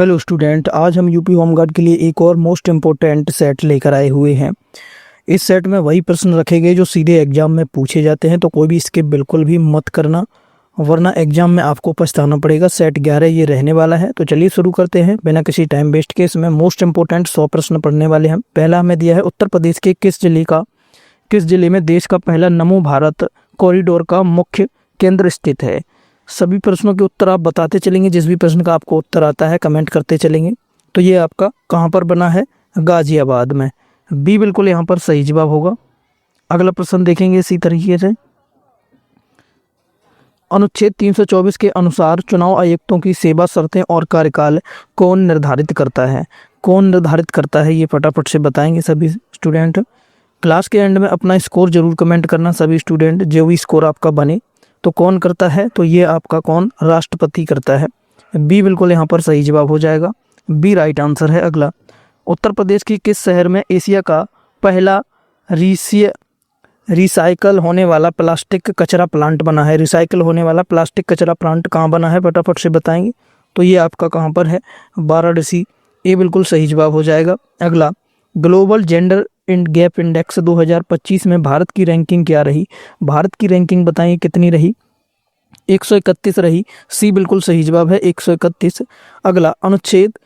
Hello student, आज हम UP home guard के लिए एक और मोस्ट इम्पोर्टेंट सेट लेकर आए हुए हैं। इस सेट में वही प्रश्न रखे गए जो सीधे एग्जाम में पूछे जाते हैं, तो कोई भी स्किप बिल्कुल भी मत करना, वरना एग्जाम में आपको पछताना पड़ेगा। सेट 11 ये रहने वाला है। तो चलिए शुरू करते हैं बिना किसी टाइम वेस्ट के। इसमें मोस्ट इम्पोर्टेंट 100 प्रश्न पढ़ने वाले हैं। पहला हमें दिया है, उत्तर प्रदेश के किस जिले में देश का पहला नमो भारत कॉरिडोर का मुख्य केंद्र स्थित है। सभी प्रश्नों के उत्तर आप बताते चलेंगे, जिस भी प्रश्न का आपको उत्तर आता है कमेंट करते चलेंगे। तो ये आपका कहाँ पर बना है? गाजियाबाद में। बी बिल्कुल यहाँ पर सही जवाब होगा। अगला प्रश्न देखेंगे इसी तरीके से। अनुच्छेद 324 के अनुसार चुनाव आयुक्तों की सेवा शर्तें और कार्यकाल कौन निर्धारित करता है? कौन निर्धारित करता है ये फटाफट से बताएंगे सभी स्टूडेंट। क्लास के एंड में अपना स्कोर जरूर कमेंट करना सभी स्टूडेंट, जो भी स्कोर आपका बने। तो कौन करता है? तो ये आपका कौन? राष्ट्रपति करता है। बी बिल्कुल यहाँ पर सही जवाब हो जाएगा। बी राइट आंसर है। अगला, उत्तर प्रदेश की किस शहर में एशिया का पहला रिसाइकल होने वाला प्लास्टिक कचरा प्लांट बना है? रिसाइकल होने वाला प्लास्टिक कचरा प्लांट कहाँ बना है? फटाफट से बताएंगे। तो ये आपका कहाँ पर है? वाराणसी। ए बिल्कुल सही जवाब हो जाएगा। अगला, ग्लोबल जेंडर गैप इंडेक्स 2025 में भारत की रैंकिंग क्या रही? भारत की रैंकिंग बताइए कितनी रही? 131 रही। सी बिल्कुल सही जवाब है, 131। अगला, अनुच्छेद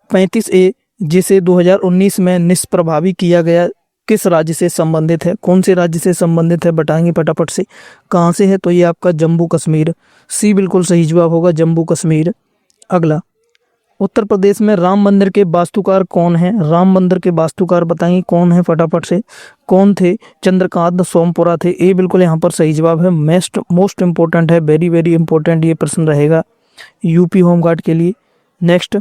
35A जिसे 2019 में निष्प्रभावी किया गया किस राज्य से संबंधित है? कौन से राज्य से संबंधित है बताएंगे फटाफट से। कहाँ से है? तो ये आपका जम्मू कश्मीर। सी बिल्कुल सही जवाब होगा, जम्मू कश्मीर। अगला, उत्तर प्रदेश में राम मंदिर के वास्तुकार कौन है? राम मंदिर के वास्तुकार बताइए कौन है फटाफट से। कौन थे? चंद्रकांत सोमपुरा थे। ए बिल्कुल यहाँ पर सही जवाब है। मोस्ट इम्पोर्टेंट है, वेरी वेरी इंपॉर्टेंट ये प्रश्न रहेगा यूपी होमगार्ड के लिए। Next,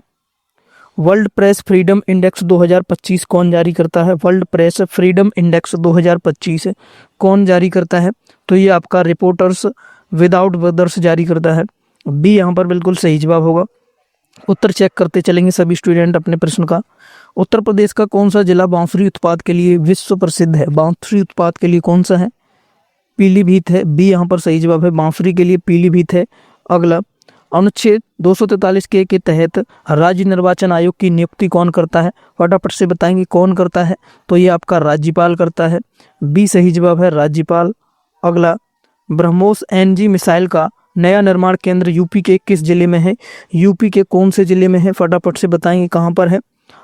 world press freedom index 2025 कौन जारी करता है? वर्ल्ड प्रेस फ्रीडम इंडेक्स 2025 कौन जारी करता है? तो ये आपका रिपोर्टर्स विदाउट बॉर्डर्स जारी करता है। बी यहाँ पर बिल्कुल सही जवाब होगा। उत्तर चेक करते चलेंगे सभी स्टूडेंट अपने प्रश्न का। उत्तर प्रदेश का कौन सा जिला बांसुरी उत्पाद के लिए विश्व प्रसिद्ध है? बांसुरी उत्पाद के लिए कौन सा है? पीलीभीत है। बी यहाँ पर सही जवाब है, बांसुरी के लिए पीलीभीत है। अगला, अनुच्छेद 243 के तहत राज्य निर्वाचन आयोग की नियुक्ति कौन करता है? फटाफट से बताएंगे कौन करता है। तो ये आपका राज्यपाल करता है। बी सही जवाब है, राज्यपाल। अगला, ब्रह्मोस NG मिसाइल का नया निर्माण केंद्र यूपी के किस जिले में है? यूपी के कौन से जिले में है? फटाफट से बताएंगे कहाँ पर है।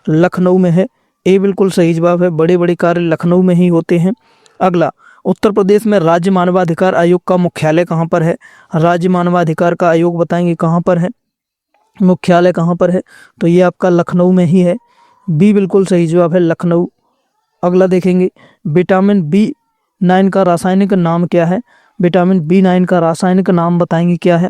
लखनऊ में है। ए बिल्कुल सही जवाब है, बड़े बड़े कार्य लखनऊ में ही होते हैं। अगला, उत्तर प्रदेश में राज्य मानवाधिकार आयोग का मुख्यालय कहाँ पर है? राज्य मानवाधिकार का आयोग बताएंगे कहाँ पर है, मुख्यालय कहाँ पर है? तो ये आपका लखनऊ में ही है। बी बिल्कुल सही जवाब है, लखनऊ। अगला देखेंगे, विटामिन B9 का रासायनिक नाम क्या है? विटामिन B9 का रासायनिक नाम बताएंगे क्या है?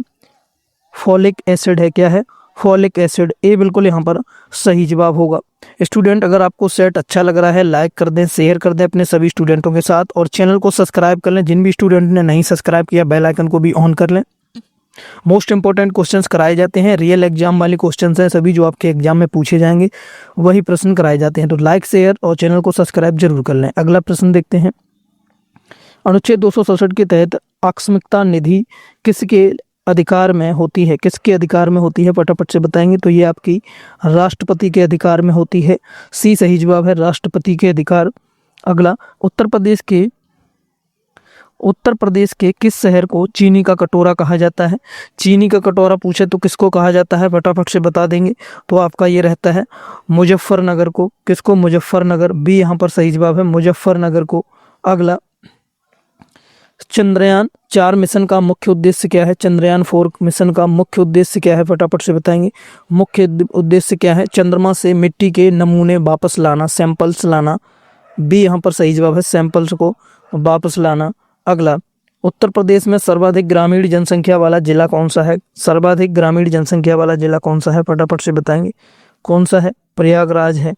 फॉलिक एसिड है। क्या है? Folic acid. ए बिल्कुल यहाँ पर सही जवाब होगा। स्टूडेंट, अगर आपको सेट अच्छा लग रहा है लाइक कर दें, शेयर कर दें अपने सभी स्टूडेंटों के साथ, और चैनल को सब्सक्राइब कर लें। जिन भी स्टूडेंट ने नहीं सब्सक्राइब किया बेल आइकन को भी ऑन कर लें। मोस्ट इंपॉर्टेंट क्वेश्चंस कराए जाते हैं, रियल एग्जाम वाले क्वेश्चंस हैं सभी, जो आपके एग्जाम में पूछे जाएंगे वही प्रश्न कराए जाते हैं। तो लाइक शेयर और चैनल को सब्सक्राइब जरूर कर लें। अगला प्रश्न देखते हैं। अनुच्छेद 267 के तहत आकस्मिकता निधि किसके अधिकार में होती है? किसके अधिकार में होती है? फटाफट से बताएंगे। तो ये आपकी राष्ट्रपति के अधिकार में होती है। सी सही जवाब है, राष्ट्रपति के अधिकार। अगला, उत्तर प्रदेश के किस शहर को चीनी का कटोरा कहा जाता है? चीनी का कटोरा पूछे तो किसको कहा जाता है? फटाफट से बता देंगे। तो आपका ये रहता है मुजफ्फरनगर को। किसको? मुजफ्फरनगर। बी यहाँ पर सही जवाब है, मुजफ्फरनगर को। अगला, चंद्रयान 4 मिशन का मुख्य उद्देश्य क्या है? चंद्रयान 4 मिशन का मुख्य उद्देश्य क्या है? फटाफट से बताएंगे। मुख्य उद्देश्य क्या है? चंद्रमा से मिट्टी के नमूने वापस लाना, सैंपल्स लाना। बी यहाँ पर सही जवाब है, सैंपल्स को वापस लाना। अगला, उत्तर प्रदेश में सर्वाधिक ग्रामीण जनसंख्या वाला जिला कौन सा है? सर्वाधिक ग्रामीण जनसंख्या वाला जिला कौन सा है? फटाफट से बताएंगे कौन सा है? प्रयागराज है।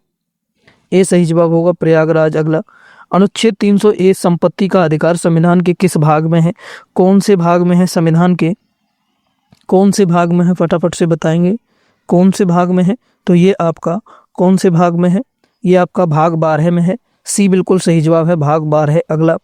ए सही जवाब होगा, प्रयागराज। अगला, अनुच्छेद 300A संपत्ति का अधिकार संविधान के किस भाग में है? कौन से भाग में है? संविधान के कौन से भाग में है? फटाफट से बताएंगे कौन से भाग में है। तो ये आपका कौन से भाग में है? ये आपका भाग 12 में है। सी बिल्कुल सही जवाब है, भाग 12 है। अगला,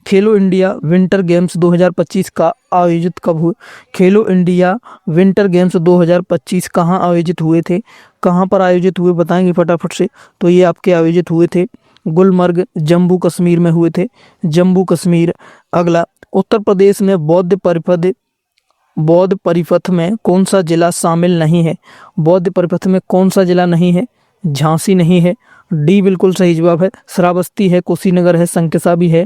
खेलो इंडिया विंटर गेम्स 2025 का आयोजित कब हुए? खेलो इंडिया विंटर गेम्स 2025 कहाँ आयोजित हुए थे? कहाँ पर आयोजित हुए बताएंगे फटाफट से। तो ये आपके आयोजित हुए थे गुलमर्ग जम्मू कश्मीर में हुए थे, जम्मू कश्मीर। अगला, उत्तर प्रदेश में बौद्ध परिपथ में कौन सा जिला शामिल नहीं है? बौद्ध परिपथ में कौन सा जिला नहीं है? झांसी नहीं है, डी बिल्कुल सही जवाब है। श्रावस्ती है, कुशीनगर है, संकिसा भी है,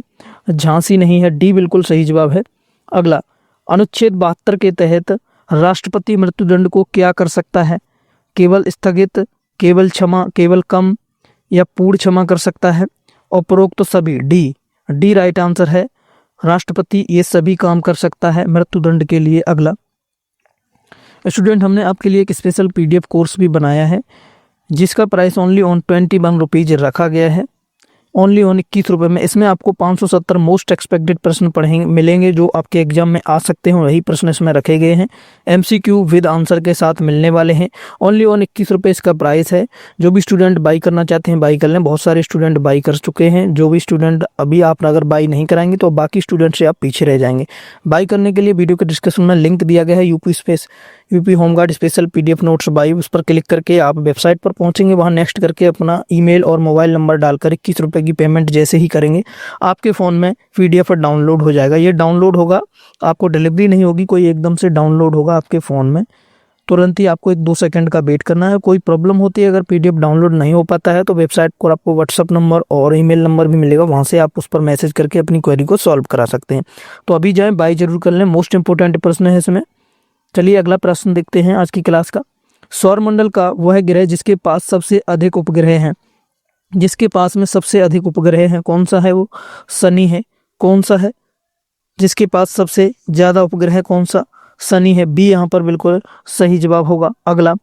झांसी नहीं है, डी बिल्कुल सही जवाब है। अगला, अनुच्छेद 72 के तहत राष्ट्रपति मृत्युदंड को क्या कर सकता है? केवल स्थगित, केवल क्षमा, केवल कम या पूर्ण क्षमा कर सकता है? उपरोक्त तो सभी, डी राइट आंसर है। राष्ट्रपति ये सभी काम कर सकता है मृत्युदंड के लिए। अगला स्टूडेंट, हमने आपके लिए एक स्पेशल पीडीएफ कोर्स भी बनाया है जिसका प्राइस ओनली ऑन 21 रुपीज रखा गया है, ओनली ऑन 21 रुपये में। इसमें आपको 570 मोस्ट एक्सपेक्टेड प्रश्न पढ़ेंगे मिलेंगे जो आपके एग्जाम में आ सकते हैं, वही प्रश्न इसमें रखे गए हैं, एमसीक्यू विद आंसर के साथ मिलने वाले हैं। ओनली ऑन 21 रुपये इसका प्राइस है। जो भी स्टूडेंट बाई करना चाहते हैं बाई कर लें, बहुत सारे स्टूडेंट बाई कर चुके हैं। जो भी स्टूडेंट अभी आप अगर बाई नहीं कराएंगे तो बाकी स्टूडेंट से आप पीछे रह जाएंगे। बाई करने के लिए वीडियो के डिस्क्रिप्शन में लिंक दिया गया है, UP home guard special PDF notes by, उस पर क्लिक करके आप वेबसाइट पर पहुंचेंगे। वहां नेक्स्ट करके अपना ईमेल और मोबाइल नंबर डालकर 21 रुपये की पेमेंट जैसे ही करेंगे आपके फ़ोन में पीडीएफ डाउनलोड हो जाएगा। ये डाउनलोड होगा, आपको डिलीवरी नहीं होगी कोई, एकदम से डाउनलोड होगा आपके फ़ोन में। तुरंत ही आपको 1-2 सेकंड का वेट करना है। कोई प्रॉब्लम होती है अगर पीडीएफ डाउनलोड नहीं हो पाता है तो वेबसाइट पर आपको व्हाट्सअप नंबर और ईमेल नंबर भी मिलेगा, वहाँ से आप उस पर मैसेज करके अपनी क्वेरी को सॉल्व करा सकते हैं। तो अभी जाएँ, बाई जरूर कर लें, मोस्ट इंपॉर्टेंट प्रश्न है इसमें। चलिए अगला प्रश्न देखते हैं आज की क्लास का। सौरमंडल का वह ग्रह जिसके पास सबसे अधिक उपग्रह हैं, जिसके पास में सबसे अधिक उपग्रह हैं, कौन सा है वो? शनि है। कौन सा है जिसके पास सबसे ज्यादा उपग्रह? कौन सा? शनि है, बी यहाँ पर बिल्कुल सही जवाब होगा। अगला,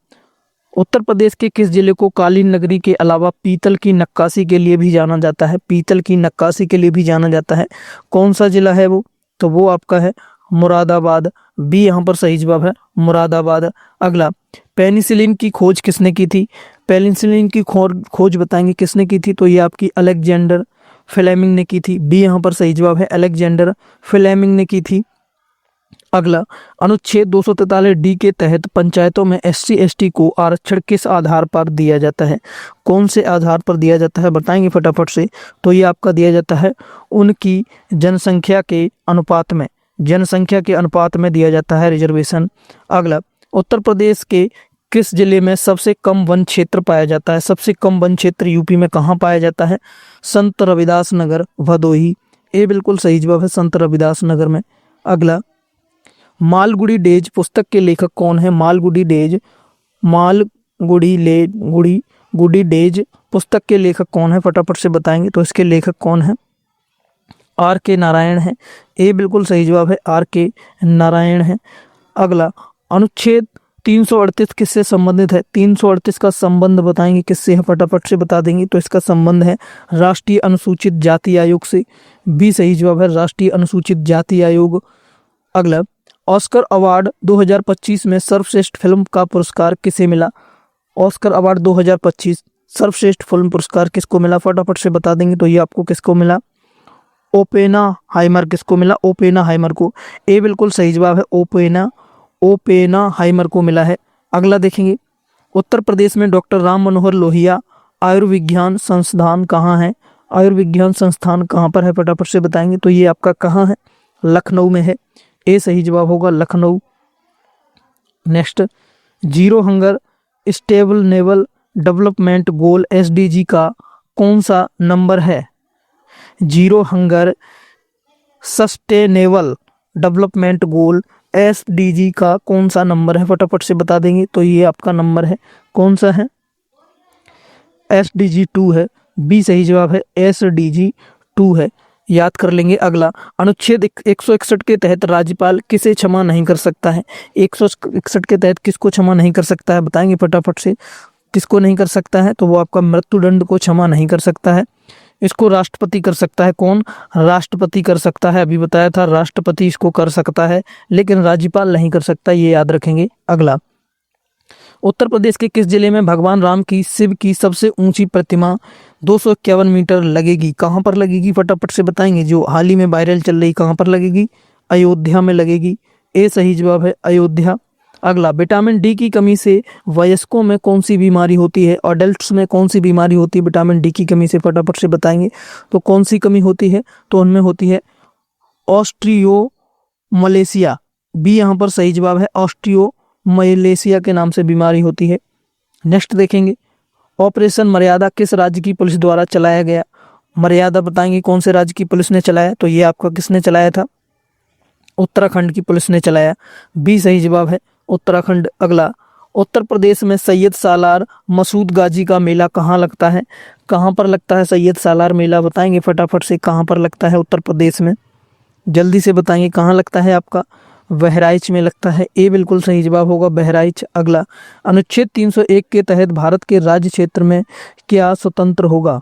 उत्तर प्रदेश के किस जिले को कालीन नगरी के अलावा पीतल की नक्काशी के लिए भी जाना जाता है? पीतल की नक्काशी के लिए भी जाना जाता है, कौन सा जिला है वो? तो वो आपका है मुरादाबाद, बी यहाँ पर सही जवाब है, मुरादाबाद। अगला, पेनिसिलिन की खोज किसने की थी? पेनिसिलिन की खोज बताएंगे किसने की थी? तो ये आपकी अलेक्जेंडर फ्लेमिंग ने की थी, बी यहाँ पर सही जवाब है, अलेक्जेंडर फ्लेमिंग ने की थी। अगला, अनुच्छेद 243 डी के तहत पंचायतों में SC ST को आरक्षण किस आधार पर दिया जाता है? कौन से आधार पर दिया जाता है बताएंगे फटाफट से। तो ये आपका दिया जाता है उनकी जनसंख्या के अनुपात में, जनसंख्या के अनुपात में दिया जाता है रिजर्वेशन। अगला, उत्तर प्रदेश के किस जिले में सबसे कम वन क्षेत्र पाया जाता है? सबसे कम वन क्षेत्र यूपी में कहाँ पाया जाता है? संत रविदास नगर, भदोही, ये बिल्कुल सही जवाब है, संत रविदास नगर में। अगला, मालगुडी डेज पुस्तक के लेखक कौन है? मालगुडी डेज पुस्तक के लेखक कौन है? फटाफट से बताएंगे। तो इसके लेखक कौन है? RK नारायण है, ये बिल्कुल सही जवाब है, RK नारायण है। अगला, अनुच्छेद 338 किससे संबंधित है? 338 का संबंध बताएंगे किससे है? फटाफट से बता देंगे। तो इसका संबंध है राष्ट्रीय अनुसूचित जाति आयोग से, भी सही जवाब है, राष्ट्रीय अनुसूचित जाति आयोग। अगला, ऑस्कर अवार्ड 2025 में सर्वश्रेष्ठ फिल्म का पुरस्कार किसे मिला? ऑस्कर अवार्ड 2025 सर्वश्रेष्ठ फिल्म पुरस्कार किसको मिला? फटाफट से बता देंगे। तो ये आपको किसको मिला? ओपेनहाइमर। किसको मिला? ओपेनहाइमर को, ये बिल्कुल सही जवाब है, ओपेनहाइमर को मिला है। अगला देखेंगे, उत्तर प्रदेश में डॉक्टर राम मनोहर लोहिया आयुर्विज्ञान संस्थान कहाँ है? आयुर्विज्ञान संस्थान कहाँ पर है? फटाफट से बताएंगे। तो ये आपका कहाँ है? लखनऊ में है, ये सही जवाब होगा, Lucknow. Next, zero hunger stable naval development goal SDG का कौन सा नंबर है? Zero hunger sustainable development goal SDG का कौन सा नंबर है? फटाफट से बता देंगे। तो ये आपका नंबर है, कौन सा है? SDG 2 है, बी सही जवाब है, SDG 2 है, याद कर लेंगे। अगला, अनुच्छेद 161 के तहत राज्यपाल किसे क्षमा नहीं कर सकता है? 161 के तहत किसको क्षमा नहीं कर सकता है बताएंगे फटाफट से। किसको नहीं कर सकता है? तो वो आपका मृत्युदंड को क्षमा नहीं कर सकता है, इसको राष्ट्रपति कर सकता है। कौन? राष्ट्रपति कर सकता है, अभी बताया था, राष्ट्रपति इसको कर सकता है, लेकिन राज्यपाल नहीं कर सकता, ये याद रखेंगे। अगला, उत्तर प्रदेश के किस जिले में भगवान राम की शिव की सबसे ऊंची प्रतिमा 251 मीटर लगेगी? कहाँ पर लगेगी फटाफट से बताएंगे। जो हाल ही में वायरल चल रही, कहाँ पर लगेगी? अयोध्या में लगेगी। ए सही जवाब है अयोध्या। अगला, विटामिन डी की कमी से वयस्कों में कौन सी बीमारी होती है? अडल्ट्स में कौन सी बीमारी होती है विटामिन डी की कमी से? फटाफट से बताएंगे। तो कौन सी कमी होती है? तो उनमें होती है ऑस्ट्रियोमलेशिया। बी यहाँ पर सही जवाब है, ऑस्ट्रियोमलेशिया के नाम से बीमारी होती है। नेक्स्ट देखेंगे, ऑपरेशन मर्यादा किस राज्य की पुलिस द्वारा चलाया गया? मर्यादा बताएंगे कौन से राज्य की पुलिस ने चलाया? तो ये आपका किसने चलाया था? उत्तराखंड की पुलिस ने चलाया। बी सही जवाब है उत्तराखंड। अगला, उत्तर प्रदेश में सैयद सालार मसूद गाजी का मेला कहाँ लगता है? कहाँ पर लगता है सैयद सालार मेला? बताएंगे फटाफट से, कहाँ पर लगता है उत्तर प्रदेश में? जल्दी से बताएंगे, कहाँ लगता है आपका? बहराइच में लगता है। ए बिल्कुल सही जवाब होगा बहराइच। अगला, अनुच्छेद 301 के तहत भारत के राज्य क्षेत्र में क्या स्वतंत्र होगा?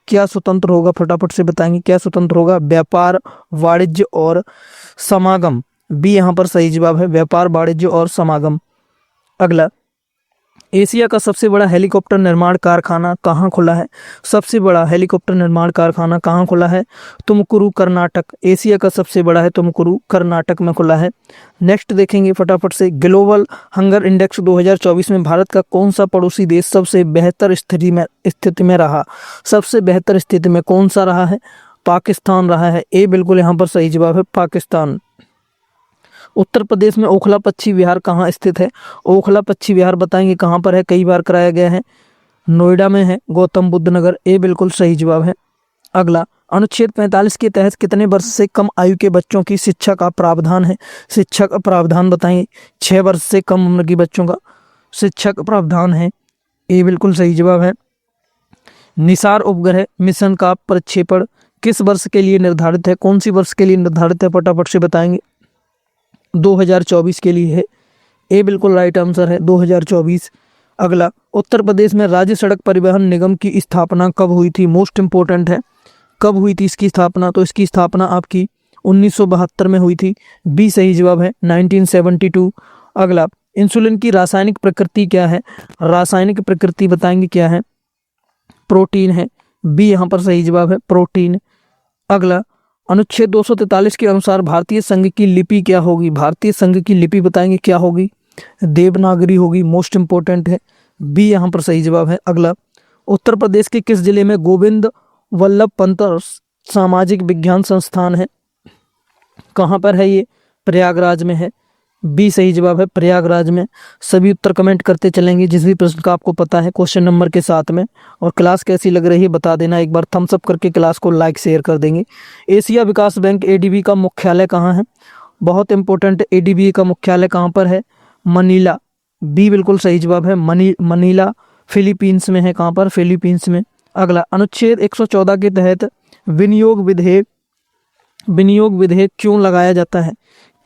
क्या स्वतंत्र होगा? फटाफट से बताएंगे, क्या स्वतंत्र होगा? व्यापार, वाणिज्य और समागम। बी यहाँ पर सही जवाब है, व्यापार, वाणिज्य और समागम। अगला, एशिया का सबसे बड़ा हेलीकॉप्टर निर्माण कारखाना कहाँ खुला है? सबसे बड़ा हेलीकॉप्टर निर्माण कारखाना कहाँ खुला है? तुमकुरू, कर्नाटक। एशिया का सबसे बड़ा है तुमकुरू, कर्नाटक में खुला है। नेक्स्ट देखेंगे फटाफट से, ग्लोबल हंगर इंडेक्स 2024 में भारत का कौन सा पड़ोसी देश सबसे बेहतर स्थिति में रहा? सबसे बेहतर स्थिति में कौन सा रहा है? पाकिस्तान रहा है। ए बिल्कुल यहाँ पर सही जवाब है पाकिस्तान। उत्तर प्रदेश में ओखला पक्षी विहार कहाँ स्थित है? ओखला पक्षी विहार बताएंगे कहाँ पर है? कई बार कराया गया है, नोएडा में है, गौतम बुद्ध नगर। ए बिल्कुल सही जवाब है। अगला, अनुच्छेद 45 के तहत कितने वर्ष से कम आयु के बच्चों की शिक्षा का प्रावधान है? शिक्षा का प्रावधान बताएंगे। 6 वर्ष से कम उम्र के बच्चों का शिक्षा का प्रावधान है। ए बिल्कुल सही जवाब है। निसार उपग्रह मिशन का प्रक्षेपण किस वर्ष के लिए निर्धारित है? कौन सी वर्ष के लिए निर्धारित है? फटाफट से बताएंगे। 2024 के लिए है। ए बिल्कुल राइट आंसर है 2024। अगला, उत्तर प्रदेश में राज्य सड़क परिवहन निगम की स्थापना कब हुई थी? मोस्ट इंपॉर्टेंट है, कब हुई थी इसकी स्थापना? तो इसकी स्थापना आपकी 1972 में हुई थी। बी सही जवाब है 1972। अगला, इंसुलिन की रासायनिक प्रकृति क्या है? रासायनिक प्रकृति बताएंगे क्या है? प्रोटीन है। बी यहाँ पर सही जवाब है प्रोटीन। अगला, अनुच्छेद 243 के अनुसार भारतीय संघ की लिपि क्या होगी? भारतीय संघ की लिपि बताएंगे क्या होगी? देवनागरी होगी। मोस्ट इंपॉर्टेंट है। बी यहाँ पर सही जवाब है। अगला, उत्तर प्रदेश के किस जिले में गोविंद वल्लभ पंत सामाजिक विज्ञान संस्थान है? कहाँ पर है ये? प्रयागराज में है। बी सही जवाब है प्रयागराज में। सभी उत्तर कमेंट करते चलेंगे जिस भी प्रश्न का आपको पता है क्वेश्चन नंबर के साथ में। और क्लास कैसी लग रही है बता देना, एक बार थम्स अप करके क्लास को लाइक शेयर कर देंगे। एशिया विकास बैंक एडीबी का मुख्यालय कहाँ है? बहुत इंपॉर्टेंट, एडीबी का मुख्यालय कहाँ पर है? मनीला। बी बिल्कुल सही जवाब है मनीला, फिलीपींस में है। कहाँ पर? फिलीपींस में। अगला, अनुच्छेद 114 के तहत विनियोग विधेयक क्यों लगाया जाता है?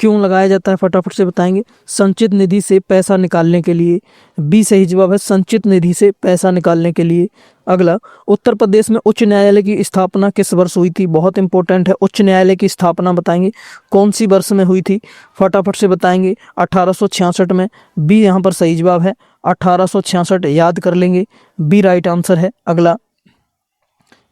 क्यों लगाया जाता है? फटाफट से बताएंगे। संचित निधि से पैसा निकालने के लिए। बी सही जवाब है संचित निधि से पैसा निकालने के लिए। अगला, उत्तर प्रदेश में उच्च न्यायालय की स्थापना किस वर्ष हुई थी? बहुत इंपॉर्टेंट है, उच्च न्यायालय की स्थापना बताएंगे कौन सी वर्ष में हुई थी? फटाफट से बताएंगे 1866 में। बी यहाँ पर सही जवाब है 1866, याद कर लेंगे। बी राइट आंसर है। अगला,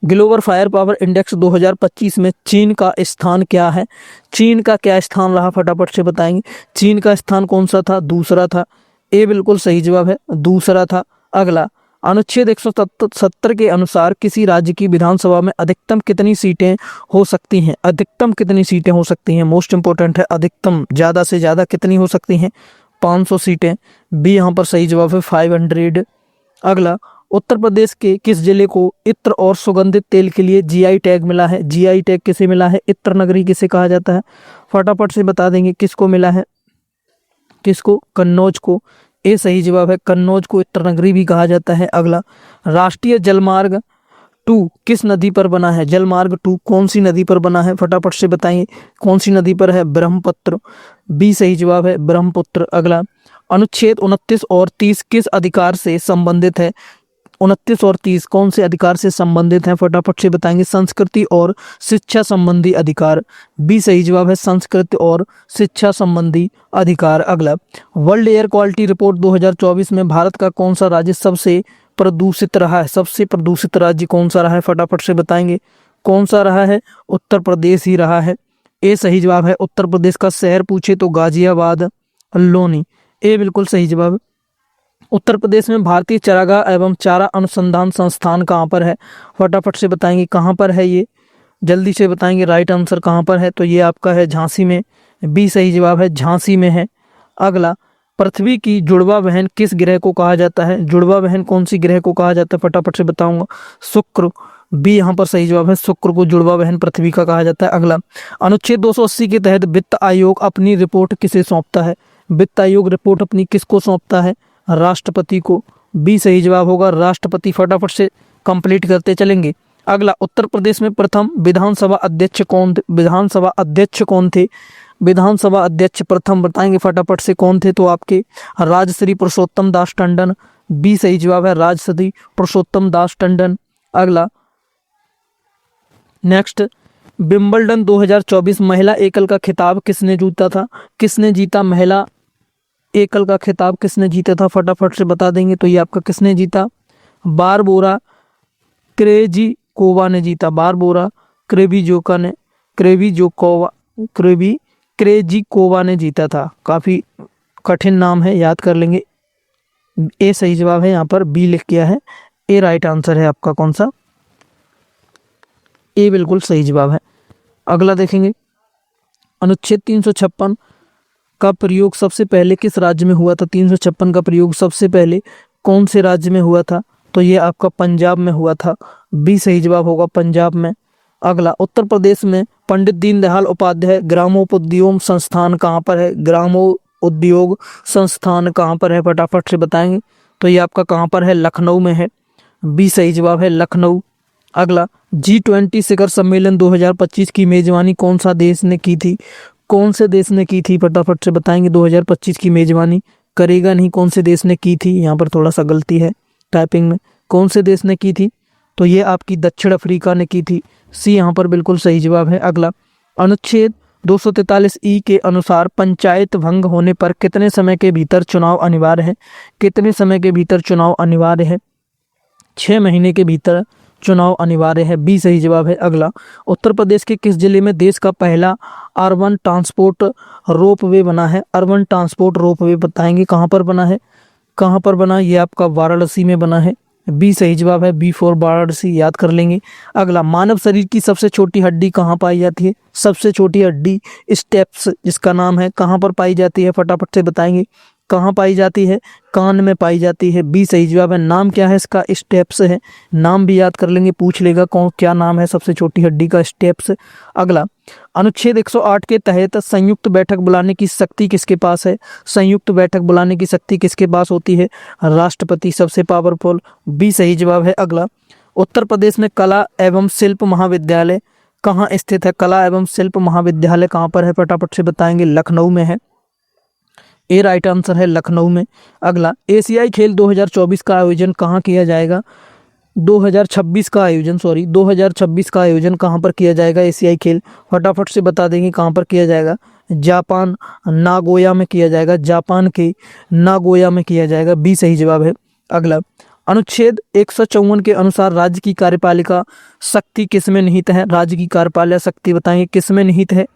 ग्लोबल फायर पावर इंडेक्स 2025 में चीन का स्थान क्या है? चीन का क्या स्थान रहा? फटाफट से बताएंगे। चीन का स्थान कौन सा था? दूसरा था। ए बिल्कुल सही जवाब है दूसरा था। अगला, अनुच्छेद 170 के अनुसार किसी राज्य की विधानसभा में अधिकतम कितनी सीटें हो सकती हैं? अधिकतम कितनी सीटें हो सकती हैं? मोस्ट इंपॉर्टेंट है, अधिकतम ज़्यादा से ज़्यादा कितनी हो सकती हैं? 500 सीटें। बी यहाँ पर सही जवाब है 500। अगला, उत्तर प्रदेश के किस जिले को इत्र और सुगंधित तेल के लिए जीआई टैग मिला है? जीआई टैग किसे मिला है? इत्र नगरी किसे कहा जाता है? फटाफट से बता देंगे किसको मिला है? किसको? कन्नौज को। ए सही जवाब है कन्नौज को इत्र नगरी भी कहा जाता है। अगला, राष्ट्रीय जलमार्ग 2 किस नदी पर बना है? जलमार्ग 2 कौन सी नदी पर बना है? फटाफट से बताइए कौन सी नदी पर है? ब्रह्मपुत्र। बी सही जवाब है ब्रह्मपुत्र। अगला, अनुच्छेद 29 और 30 किस अधिकार से संबंधित है? 29 और 30 कौन से अधिकार से संबंधित हैं, फटाफट से बताएंगे। संस्कृति और शिक्षा संबंधी अधिकार, बी सही जवाब है, संस्कृति और शिक्षा संबंधी अधिकार। अगला, वर्ल्ड एयर क्वालिटी रिपोर्ट 2024 में भारत का कौन सा राज्य सबसे प्रदूषित रहा है? सबसे प्रदूषित राज्य कौन सा रहा है, फटाफट से बताएंगे। कौन सा रहा है? उत्तर प्रदेश ही रहा है। ए सही जवाब है। उत्तर प्रदेश का शहर पूछे तो गाजियाबाद, लोनी, ए बिल्कुल सही जवाब। उत्तर प्रदेश में भारतीय चारागाह एवं चारा अनुसंधान संस्थान कहाँ पर है, फटाफट से बताएंगे। कहाँ पर है ये, जल्दी से बताएंगे। राइट आंसर कहाँ पर है, तो ये आपका है झांसी में, बी सही जवाब है, झांसी में है। अगला, पृथ्वी की जुड़वा बहन किस ग्रह को कहा जाता है? जुड़वा बहन कौन सी ग्रह को कहा जाता है, फटाफट से बताऊंगा। शुक्र, बी यहाँ पर सही जवाब है, शुक्र को जुड़वा बहन पृथ्वी का कहा जाता है। अगला, अनुच्छेद 280 के तहत वित्त आयोग अपनी रिपोर्ट किसे सौंपता है? वित्त आयोग रिपोर्ट अपनी किसको सौंपता है? राष्ट्रपति को, बी सही जवाब होगा, राष्ट्रपति। फटाफट से कंप्लीट करते चलेंगे। अगला, उत्तर प्रदेश में प्रथम विधानसभा अध्यक्ष कौन थे? विधानसभा अध्यक्ष कौन थे? विधानसभा अध्यक्ष प्रथम बताएंगे फटाफट से कौन थे, तो आपके राजश्री पुरुषोत्तम दास टंडन, बी सही जवाब है, राजश्री पुरुषोत्तम दास टंडन। अगला, नेक्स्ट, विंबलडन 2024 महिला एकल का खिताब किसने जीता था? किसने जीता? महिला एकल का खिताब किसने जीता था, फटाफट से बता देंगे। तो ये आपका किसने जीता? बारबोरा क्रेजिकोवा ने जीता। बारबोरा क्रेजिकोवा ने जीता था। काफ़ी कठिन नाम है, याद कर लेंगे। ए सही जवाब है, यहाँ पर बी लिख किया है, ए राइट आंसर है आपका। कौन सा? ए बिल्कुल सही जवाब है। अगला देखेंगे, अनुच्छेद 356 का प्रयोग सबसे पहले किस राज्य में हुआ था? 356 का प्रयोग सबसे पहले कौन से राज्य में हुआ था? तो ये आपका पंजाब में हुआ था, बी सही जवाब होगा, पंजाब में। अगला, उत्तर प्रदेश में पंडित दीनदयाल उपाध्याय ग्रामोद्योग संस्थान कहाँ पर है? ग्रामोद्योग संस्थान कहाँ पर है, फटाफट से बताएंगे। तो ये आपका कहाँ पर है? लखनऊ में है, बी सही जवाब है, लखनऊ। अगला, G20 शिखर सम्मेलन 2025 की मेजबानी कौन सा देश ने की थी? कौन से देश ने की थी, फटाफट से बताएंगे। 2025 की मेजबानी करेगा नहीं, कौन से देश ने की थी? यहाँ पर थोड़ा सा गलती है टाइपिंग में। कौन से देश ने की थी? तो ये आपकी दक्षिण अफ्रीका ने की थी, सी यहाँ पर बिल्कुल सही जवाब है। अगला, अनुच्छेद 243 के अनुसार पंचायत भंग होने पर कितने समय के भीतर चुनाव अनिवार्य है? कितने समय के भीतर चुनाव अनिवार्य है? 6 महीने के भीतर चुनाव अनिवार्य है, बी सही जवाब है। अगला, उत्तर प्रदेश के किस जिले में देश का पहला अर्बन ट्रांसपोर्ट रोपवे बना है? अर्बन ट्रांसपोर्ट रोपवे बताएंगे कहाँ पर बना है? कहाँ पर बना? ये आपका वाराणसी में बना है, बी सही जवाब है, बी फॉर वाराणसी, याद कर लेंगे। अगला, मानव शरीर की सबसे छोटी हड्डी कहाँ पाई जाती है? सबसे छोटी हड्डी स्टेप्स जिसका नाम है, कहाँ पर पाई जाती है, फटाफट से बताएंगे। कहाँ पाई जाती है? कान में पाई जाती है, बी सही जवाब है। नाम क्या है इसका? स्टेप्स है, नाम भी याद कर लेंगे, पूछ लेगा कौन क्या नाम है सबसे छोटी हड्डी का, स्टेप्स। अगला, अनुच्छेद 108 के तहत संयुक्त बैठक बुलाने की शक्ति किसके पास है? संयुक्त बैठक बुलाने की शक्ति किसके पास होती है? राष्ट्रपति, सबसे पावरफुल, बी सही जवाब है। अगला, उत्तर प्रदेश में कला एवं शिल्प महाविद्यालय कहाँ स्थित है? कला एवं शिल्प महाविद्यालय कहाँ पर है, फटाफट से बताएंगे। लखनऊ में है, ए राइट आंसर है, लखनऊ में। अगला, एशियाई खेल 2024 का आयोजन कहाँ किया जाएगा? 2026 का आयोजन कहाँ पर किया जाएगा? एशियाई खेल, फटाफट से बता देंगे कहाँ पर किया जाएगा। जापान, नागोया में किया जाएगा, जापान के नागोया में किया जाएगा, बी सही जवाब है। अगला, अनुच्छेद 154 के अनुसार राज्य की कार्यपालिका शक्ति किसमें निहित है? राज्य की कार्यपालिका शक्ति बताएंगे किसमें निहित है?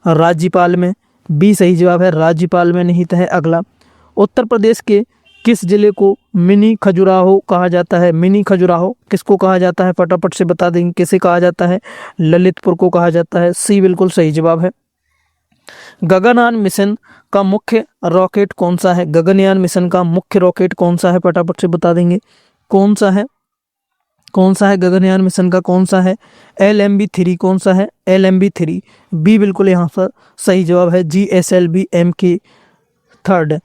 राज्यपाल में, बी सही जवाब है, राज्यपाल में निहित है। अगला, उत्तर प्रदेश के किस जिले को मिनी खजुराहो कहा जाता है? मिनी खजुराहो किसको कहा जाता है, फटाफट से बता देंगे किसे कहा जाता है? ललितपुर को कहा जाता है, सी बिल्कुल सही जवाब है। गगनयान मिशन का मुख्य रॉकेट कौन सा है? गगनयान मिशन का मुख्य रॉकेट कौन सा है, फटाफट से बता देंगे कौन सा है? कौन सा है गगनयान मिशन का, कौन सा है? LMB-3 कौन सा है? LMB-3, बी बिल्कुल यहाँ पर सही जवाब है, GSLV MK3,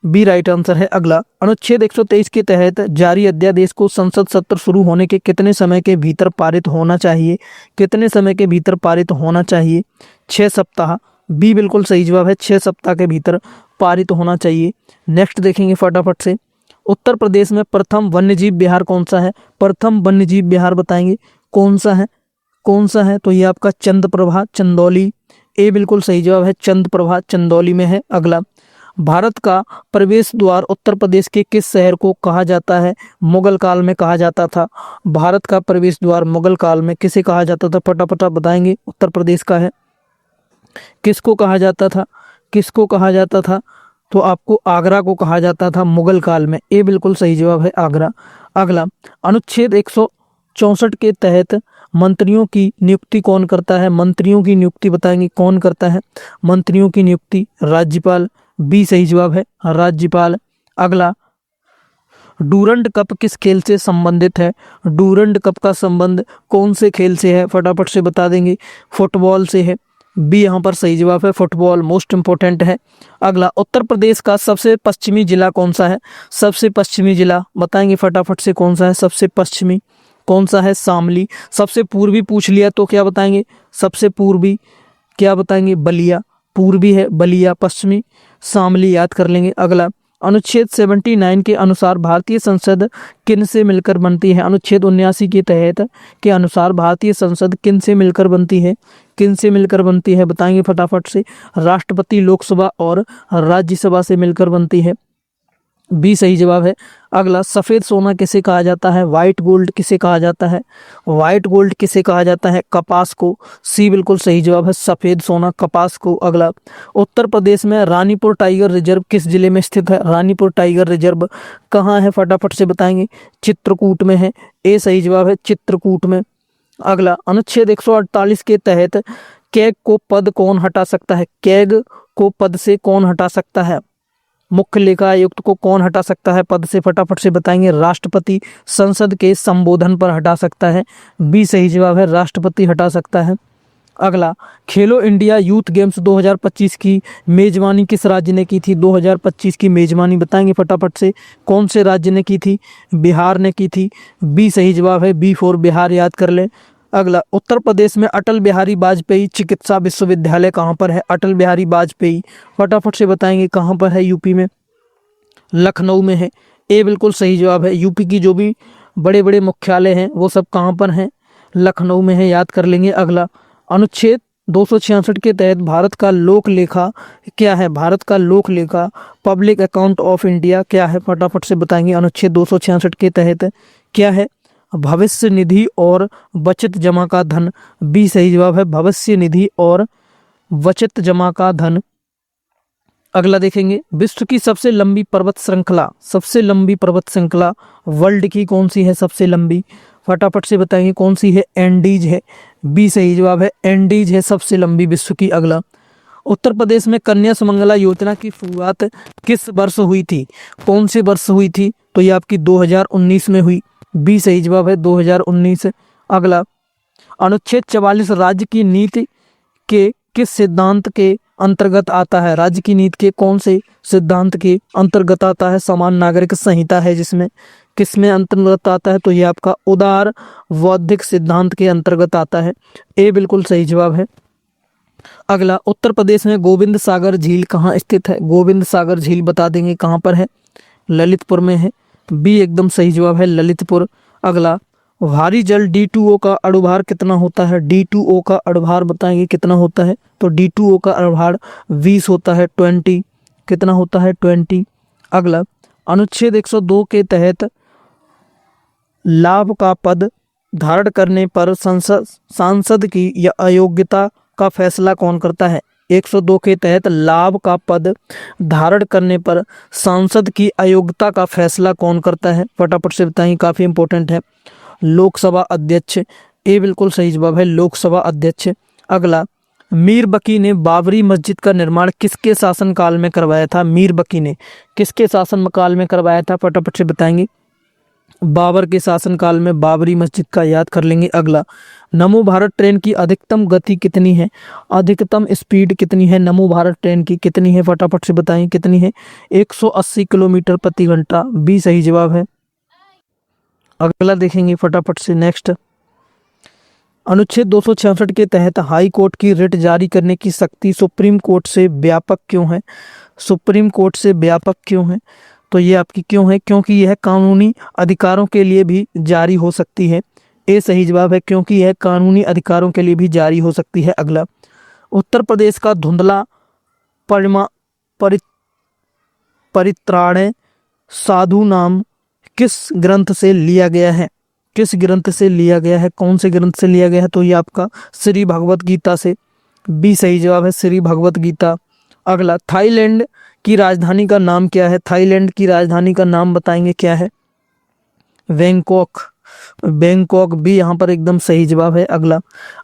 B right answer है। अगला, अनुच्छेद 123 के तहत जारी अध्यादेश को संसद सत्र शुरू होने के कितने समय के भीतर पारित होना चाहिए? कितने समय के भीतर पारित होना चाहिए? 6 सप्ताह, बी बिल्कुल सही जवाब है, 6 सप्ताह के भीतर पारित होना चाहिए। नेक्स्ट देखेंगे फटाफट से, उत्तर प्रदेश में प्रथम वन्यजीव विहार कौन सा है? प्रथम वन्यजीव विहार बताएंगे कौन सा है? कौन सा है? तो ये आपका चंद्रप्रभा चंदौली, ए बिल्कुल सही जवाब है, चंद्रप्रभा चंदौली में है। अगला, भारत का प्रवेश द्वार उत्तर प्रदेश के किस शहर को कहा जाता है? मुगल काल में कहा जाता था। भारत का प्रवेश द्वार मुगल काल में किसे कहा जाता था? फटाफट आप बताएंगे। उत्तर प्रदेश का है, किसको कहा जाता था? किसको कहा जाता था? तो आपको आगरा को कहा जाता था मुगल काल में, ए बिल्कुल सही जवाब है, आगरा। अगला, अनुच्छेद 164 के तहत मंत्रियों की नियुक्ति कौन करता है? मंत्रियों की नियुक्ति बताएंगे कौन करता है? मंत्रियों की नियुक्ति राज्यपाल, बी सही जवाब है, राज्यपाल। अगला, डूरंड कप किस खेल से संबंधित है? डूरंड कप का संबंध कौन से खेल से है? फटाफट से बता देंगे। फुटबॉल से है, बी यहाँ पर सही जवाब है, फुटबॉल मोस्ट इंपोर्टेंट है। अगला, उत्तर प्रदेश का सबसे पश्चिमी जिला कौन सा है? सबसे पश्चिमी जिला बताएंगे फटाफट से कौन सा है? सबसे पश्चिमी कौन सा है? शामली। सबसे पूर्वी पूछ लिया तो क्या बताएंगे? सबसे पूर्वी क्या बताएंगे? बलिया, पूर्वी है बलिया, पश्चिमी शामली, याद कर लेंगे। अगला, अनुच्छेद 79 के अनुसार भारतीय संसद किन से मिलकर बनती है? अनुच्छेद 79 के तहत के अनुसार भारतीय संसद किन से मिलकर बनती है? किन से मिलकर बनती है बताएंगे फटाफट से? राष्ट्रपति, लोकसभा और राज्यसभा से मिलकर बनती है, बी सही जवाब है। अगला, सफ़ेद सोना किसे कहा जाता है? वाइट गोल्ड किसे कहा जाता है? वाइट गोल्ड किसे कहा जाता है? कपास को, सी बिल्कुल सही जवाब है, सफ़ेद सोना कपास को। अगला, उत्तर प्रदेश में रानीपुर टाइगर रिजर्व किस जिले में स्थित है? रानीपुर टाइगर रिजर्व कहाँ है? फटाफट से बताएंगे। चित्रकूट में है, ए सही जवाब है, चित्रकूट में। अगला, अनुच्छेद 148 के तहत कैग को पद कौन हटा सकता है? कैग को पद से कौन हटा सकता है? मुख्य लेखा आयुक्त को कौन हटा सकता है पद से? फटाफट से बताएंगे। राष्ट्रपति संसद के संबोधन पर हटा सकता है, बी सही जवाब है, राष्ट्रपति हटा सकता है। अगला, खेलो इंडिया यूथ गेम्स 2025 की मेजबानी किस राज्य ने की थी? 2025 की मेजबानी बताएंगे फटाफट से, कौन से राज्य ने की थी? बिहार ने की थी, बी सही जवाब है, बी फॉर बिहार, याद कर लें। अगला, उत्तर प्रदेश में अटल बिहारी वाजपेयी चिकित्सा विश्वविद्यालय कहाँ पर है? अटल बिहारी वाजपेयी फटाफट से बताएंगे कहाँ पर है? यूपी में, लखनऊ में है, ए बिल्कुल सही जवाब है। यूपी की जो भी बड़े बड़े मुख्यालय हैं वो सब कहाँ पर हैं? लखनऊ में है, याद कर लेंगे। अगला, अनुच्छेद 266 के तहत भारत का लोक लेखा क्या है? भारत का लोक लेखा पब्लिक अकाउंट ऑफ इंडिया क्या है? फटाफट से बताएंगे। अनुच्छेद 266 के तहत क्या है? भविष्य निधि और बचत जमा का धन, बी सही जवाब है, भविष्य निधि और बचत जमा का धन। अगला देखेंगे, विश्व की सबसे लंबी पर्वत श्रृंखला, सबसे लंबी पर्वत श्रृंखला वर्ल्ड की कौन सी है? सबसे लंबी फटाफट से बताएंगे कौन सी है? एंडीज है, बी सही जवाब है, एंडीज है सबसे लंबी विश्व की। अगला, उत्तर प्रदेश में कन्या सुमंगला योजना की शुरुआत किस वर्ष हुई थी? कौन से वर्ष हुई थी? तो ये आपकी 2019 में हुई, बी सही जवाब है, 2019। अगला, अनुच्छेद 44 राज्य की नीति के किस सिद्धांत के अंतर्गत आता है? राज्य की नीति के कौन से सिद्धांत के अंतर्गत आता है? समान नागरिक संहिता है जिसमें, किसमें अंतर्गत आता है? तो ये आपका उदार बौद्धिक सिद्धांत के अंतर्गत आता है, ए बिल्कुल सही जवाब है। अगला, उत्तर प्रदेश में गोविंद सागर झील कहाँ स्थित है? गोविंद सागर झील बता देंगे कहाँ पर है? ललितपुर में है, बी एकदम सही जवाब है, ललितपुर। अगला, भारी जल D2O का अणुभार कितना होता है? D2O का अणुभार बताएंगे कितना होता है? तो D2O का अणुभार 20 होता है, 20 कितना होता है? 20। अगला, अनुच्छेद 102 के तहत लाभ का पद धारण करने पर सांसद की या अयोग्यता का फैसला कौन करता है? 102 के तहत लाभ का पद धारण करने पर सांसद की अयोग्यता का फैसला कौन करता है? फटाफट से बताएं, काफ़ी इंपॉर्टेंट है। लोकसभा अध्यक्ष, ए बिल्कुल सही जवाब है, लोकसभा अध्यक्ष। अगला, मीर बकी ने बाबरी मस्जिद का निर्माण किसके शासनकाल में करवाया था? मीर बकी ने किसके शासनकाल में करवाया था? फटाफट से बताएंगे। बाबर के शासनकाल में बाबरी मस्जिद का, याद कर लेंगे। अगला, नमो भारत ट्रेन की अधिकतम गति कितनी है? अधिकतम स्पीड कितनी है नमो भारत ट्रेन की? कितनी है? फटाफट से बताएं कितनी है? 180 किलोमीटर प्रति घंटा, बी सही जवाब है। अगला देखेंगे फटाफट से, नेक्स्ट, अनुच्छेद 266 के तहत हाई कोर्ट की रिट जारी करने की शक्ति सुप्रीम कोर्ट से व्यापक क्यों है? सुप्रीम कोर्ट से व्यापक क्यों है? तो ये आपकी क्यों है? क्योंकि यह कानूनी अधिकारों के लिए भी जारी हो सकती है। ए सही जवाब है, क्योंकि यह कानूनी अधिकारों के लिए भी जारी हो सकती है। अगला, उत्तर प्रदेश का धुंधला परिमा परि परित्राणे साधु नाम किस ग्रंथ से लिया गया है? किस ग्रंथ से लिया गया है? कौन से ग्रंथ से लिया गया है? तो ये आपका श्री भगवत गीता से। बी सही जवाब है, श्री भगवत गीता। अगला, थाईलैंड की राजधानी का नाम क्या है? थाईलैंड की राजधानी का नाम बताएंगे क्या है? बैंकॉक। बैंकॉक भी यहाँ पर एकदम सही जवाब है। अगला,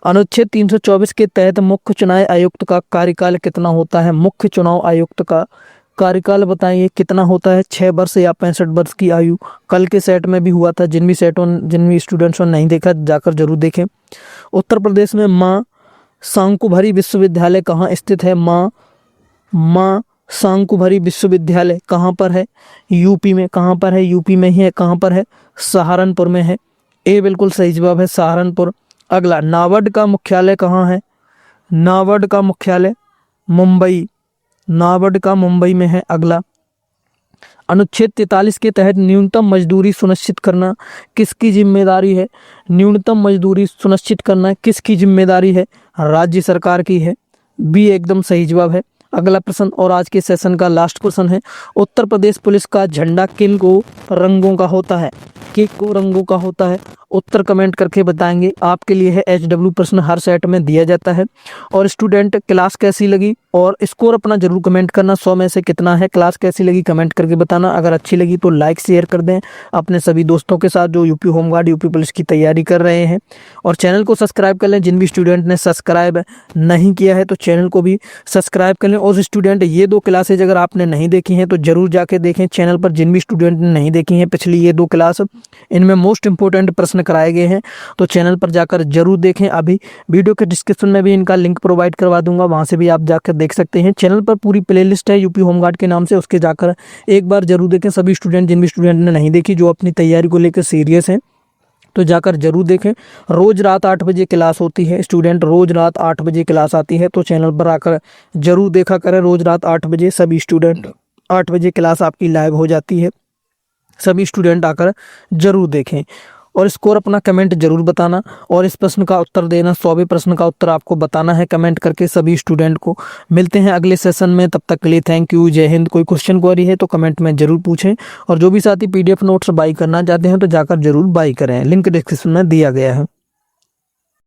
अनुच्छेद 324 के तहत मुख्य चुनाव आयुक्त का कार्यकाल कितना होता है? मुख्य चुनाव आयुक्त का कार्यकाल बताइए कितना होता है? 6 वर्ष या 65 वर्ष की आयु। कल के सेट में भी हुआ था, जिन भी स्टूडेंट्स ने नहीं देखा जाकर जरूर देखें। उत्तर प्रदेश में माँ शांकुभरी विश्वविद्यालय कहाँ स्थित है? माँ शांकुभरी विश्वविद्यालय कहाँ पर है? यूपी में। कहाँ पर है? यूपी में ही है। कहाँ पर है? सहारनपुर में है। ए बिल्कुल सही जवाब है, सहारनपुर। अगला, नाबार्ड का मुख्यालय कहाँ है? नाबार्ड का मुख्यालय मुंबई। नाबार्ड का मुंबई में है। अगला, अनुच्छेद 43 के तहत न्यूनतम मजदूरी सुनिश्चित करना किसकी जिम्मेदारी है? न्यूनतम मजदूरी सुनिश्चित करना किसकी जिम्मेदारी है? राज्य सरकार की है। बी एकदम सही जवाब है। अगला प्रश्न और आज के सेशन का लास्ट क्वेश्चन है, उत्तर प्रदेश पुलिस का झंडा किन को रंगों का होता है? किन को रंगों का होता है? उत्तर कमेंट करके बताएंगे। आपके लिए है HW प्रश्न, हर सेट में दिया जाता है। और स्टूडेंट, क्लास कैसी लगी और स्कोर अपना जरूर कमेंट करना, 100 में से कितना है। क्लास कैसी लगी कमेंट करके बताना। अगर अच्छी लगी तो लाइक शेयर कर दें अपने सभी दोस्तों के साथ जो यूपी होमगार्ड यूपी पुलिस की तैयारी कर रहे हैं। और चैनल को सब्सक्राइब कर लें, जिन भी स्टूडेंट ने सब्सक्राइब नहीं किया है तो चैनल को भी सब्सक्राइब कर लें। और स्टूडेंट, ये 2 क्लासेज अगर आपने नहीं देखी हैं तो जरूर जाके देखें चैनल पर। जिन भी स्टूडेंट ने नहीं देखी हैं पिछली ये 2 क्लास, इनमें मोस्ट इंपोर्टेंट प्रश्न कराए गए हैं, तो चैनल पर जाकर जरूर देखें। अभी वीडियो के डिस्क्रिप्शन में भी इनका लिंक प्रोवाइड करवा दूंगा, वहां से भी आप जाकर देख सकते हैं। चैनल पर पूरी प्लेलिस्ट है यूपी होमगार्ड के नाम से, उसके जाकर एक बार जरूर देखें। सभी स्टूडेंट, जिन भी स्टूडेंट ने नहीं देखी, जो अपनी तैयारी को लेकर सीरियस हैं, तो जाकर जरूर देखें। रोज रात 8 बजे क्लास होती है स्टूडेंट, रोज रात 8 बजे क्लास आती है, तो चैनल पर आकर जरूर देखा करें। रोज रात 8 बजे सभी स्टूडेंट, 8 बजे क्लास आपकी लाइव हो जाती है, सभी स्टूडेंट आकर जरूर देखें। और स्कोर अपना कमेंट जरूर बताना और इस प्रश्न का उत्तर देना। 100वें प्रश्न का उत्तर आपको बताना है कमेंट करके सभी स्टूडेंट को। मिलते हैं अगले सेशन में, तब तक के लिए थैंक यू, जय हिंद। कोई क्वेश्चन क्वेरी है तो कमेंट में जरूर पूछें। और जो भी साथी PDF नोट्स बाई करना चाहते हैं तो जाकर जरूर बाई करें, लिंक डिस्क्रिप्शन में दिया गया है।